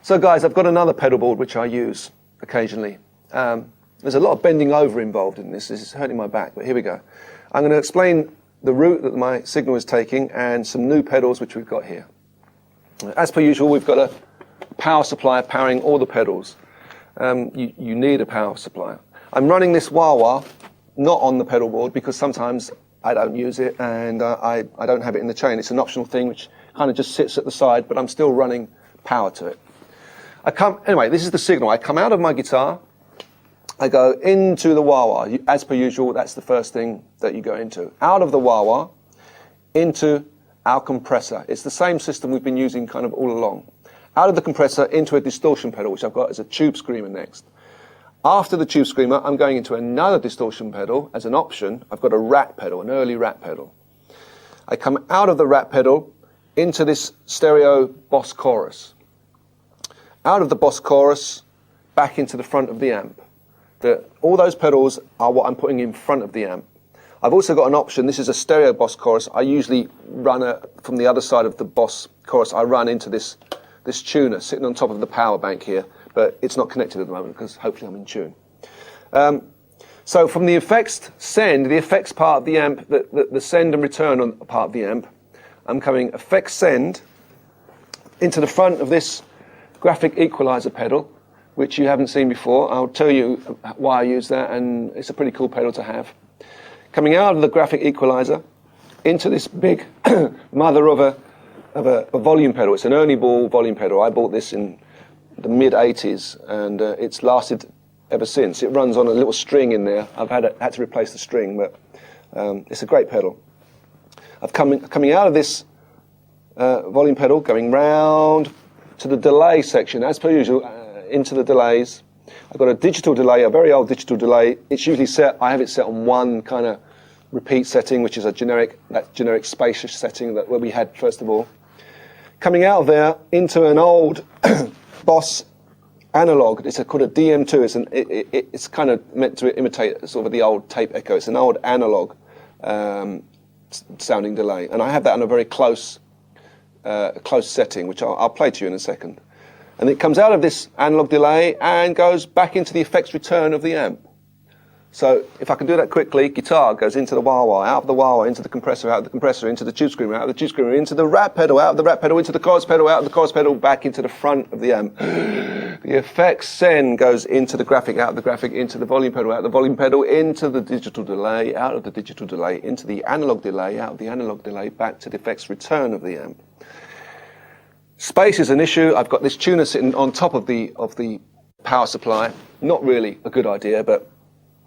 So guys, I've got another pedal board which I use occasionally. There's a lot of bending over involved in this. This is hurting my back, but here we go. I'm going to explain the route that my signal is taking and some new pedals which we've got here. As per usual, we've got a power supply powering all the pedals. You need a power supply. I'm running this wah-wah not on the pedal board because sometimes I don't use it and I don't have it in the chain. It's an optional thing which kind of just sits at the side, but I'm still running power to it. Anyway, this is the signal. I come out of my guitar, I go into the wah-wah. As per usual, that's the first thing that you go into. Out of the wah-wah, into our compressor. It's the same system we've been using kind of all along. Out of the compressor into a distortion pedal, which I've got as a tube screamer next. After the tube screamer, I'm going into another distortion pedal. As an option, I've got a rat pedal, an early rat pedal. I come out of the rat pedal into this stereo boss chorus. Out of the boss chorus, back into the front of the amp. All those pedals are what I'm putting in front of the amp. I've also got an option. This is a stereo boss chorus. I usually run from the other side of the boss chorus. I run into this tuner sitting on top of the power bank here, but it's not connected at the moment because hopefully I'm in tune. So from the effects send, the effects part of the amp, the send and return on part of the amp, I'm coming effects send into the front of this graphic equalizer pedal, which you haven't seen before. I'll tell you why I use that, and it's a pretty cool pedal to have. Coming out of the graphic equalizer into this big mother of a volume pedal. It's an Ernie Ball volume pedal. I bought this in the mid-80s, and it's lasted ever since. It runs on a little string in there. I've had to replace the string, but it's a great pedal. Coming out of this volume pedal, going round to the delay section, as per usual, into the delays. I've got a digital delay, a very old digital delay. It's usually I have it set on one kind of repeat setting, which is that generic spacious setting where we had first of all. Coming out of there into an old Boss analog. It's called a DM2. It's kind of meant to imitate sort of the old tape echo. It's an old analog sounding delay, and I have that on a very close setting, which I'll play to you in a second. And it comes out of this analog delay and goes back into the effects return of the amp. So if I can do that quickly, guitar goes into the wah-wah, out of the wah-wah, into the compressor, out of the compressor, into the tube screamer, out of the tube screamer, into the rat pedal, out of the rat pedal, into the chorus pedal, out of the chorus pedal, back into the front of the amp. The effects send goes into the graphic, out of the graphic, into the volume pedal, out of the volume pedal, into the digital delay, out of the digital delay, into the analog delay, out of the analog delay, back to the effects return of the amp. Space is an issue. I've got this tuner sitting on top of the power supply. Not really a good idea, but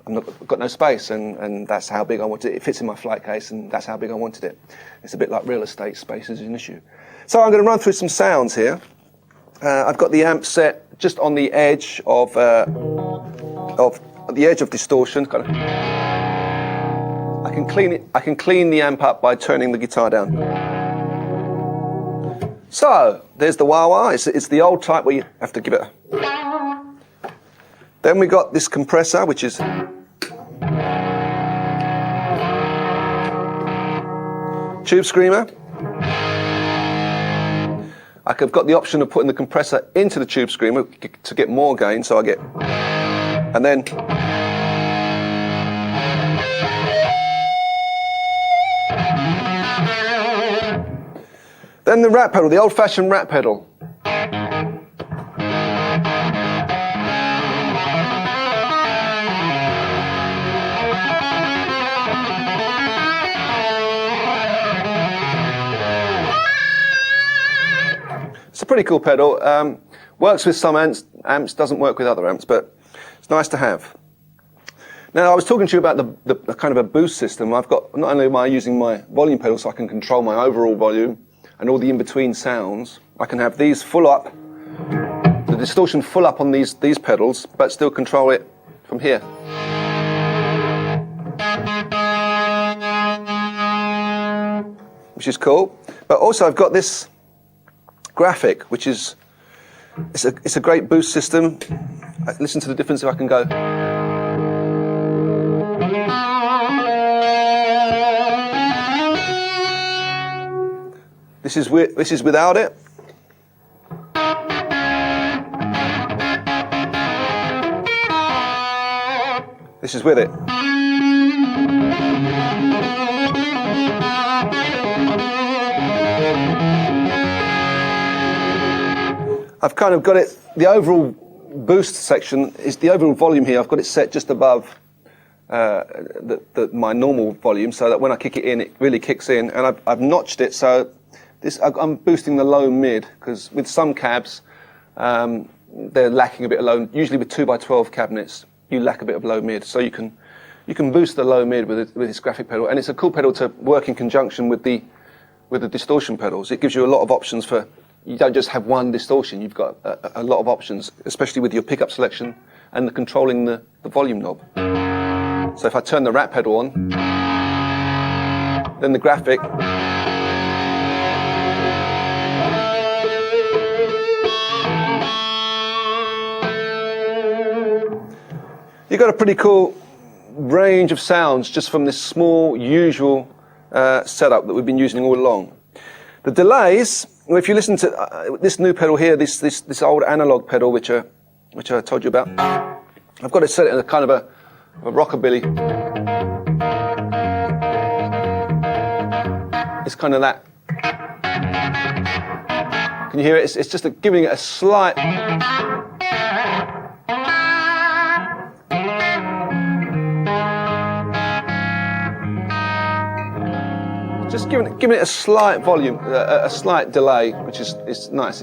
I've got no space, and that's how big I wanted it. It fits in my flight case, and that's how big I wanted it. It's a bit like real estate. Space is an issue. So I'm going to run through some sounds here. I've got the amp set just on the edge of distortion. Kind of. I can clean it. I can clean the amp up by turning the guitar down. So there's the wah-wah. It's the old type where you have to give it a... Then we got this compressor, which is tube screamer. I've got the option of putting the compressor into the tube screamer to get more gain, so I get... And then... Then the rat pedal, the old-fashioned rat pedal. It's a pretty cool pedal. Works with some amps, doesn't work with other amps, but it's nice to have. Now, I was talking to you about the kind of a boost system. I've got, not only am I using my volume pedal so I can control my overall volume and all the in-between sounds, I can have these full up, the distortion full up on these pedals, but still control it from here. Which is cool. But also I've got this graphic, which is, it's a great boost system. Listen to the difference if I can go. This is without it. This is with it. I've kind of got it, the overall boost section is the overall volume here. I've got it set just above my normal volume, so that when I kick it in, it really kicks in. And I've notched it, so I'm boosting the low mid, because with some cabs, they're lacking a bit of low. Usually with 2x12 cabinets, you lack a bit of low mid, so you can boost the low mid with this graphic pedal, and it's a cool pedal to work in conjunction with the distortion pedals. It gives you a lot of options for. You don't just have one distortion, you've got a lot of options, especially with your pickup selection and controlling the volume knob. So if I turn the rat pedal on, then the graphic, you've got a pretty cool range of sounds just from this small, usual setup that we've been using all along. The delays, well, if you listen to this new pedal here, this old analog pedal, which I told you about, I've got it set in a kind of a rockabilly. It's kind of that. Can you hear it? It's just giving it a slight. Just giving it a slight volume, a slight delay, which is nice.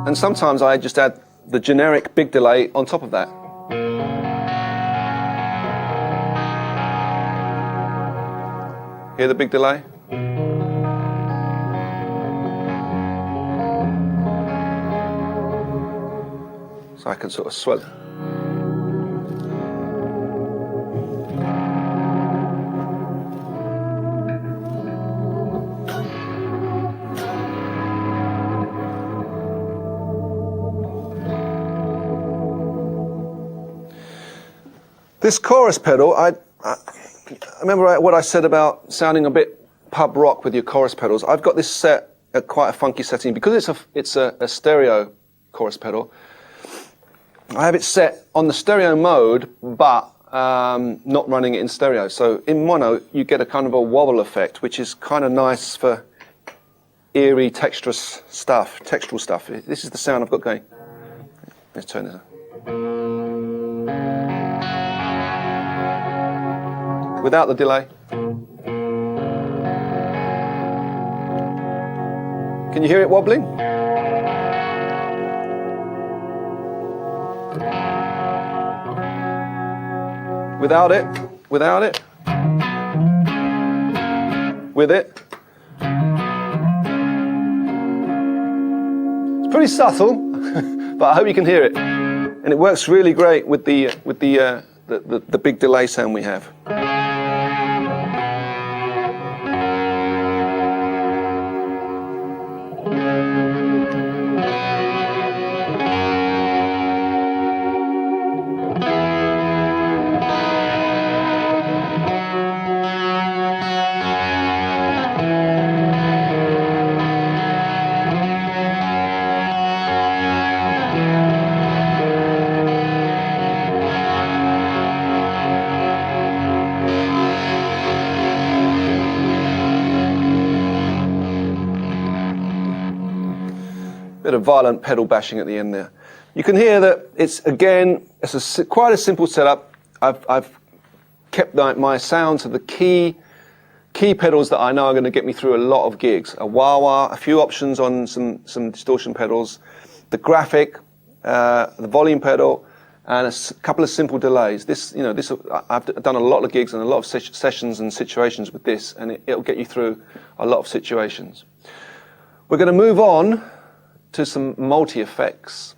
And sometimes I just add the generic big delay on top of that. Hear the big delay? So I can sort of swell. This chorus pedal, I remember what I said about sounding a bit pub rock with your chorus pedals. I've got this set at quite a funky setting because it's a stereo chorus pedal. I have it set on the stereo mode, but not running it in stereo. So in mono, you get a kind of a wobble effect, which is kind of nice for eerie, textural stuff. This is the sound I've got going. Let's turn this on. Without the delay. Can you hear it wobbling? Without it, with it. It's pretty subtle, but I hope you can hear it. And it works really great with the big delay sound we have. Bit of violent pedal bashing at the end there. You can hear that it's quite a simple setup. I've kept my sound to the key pedals that I know are going to get me through a lot of gigs. A wah-wah, a few options on some distortion pedals, the graphic, the volume pedal, and a couple of simple delays. I've done a lot of gigs and a lot of sessions and situations with this, and it'll get you through a lot of situations. We're going to move on to some multi-effects.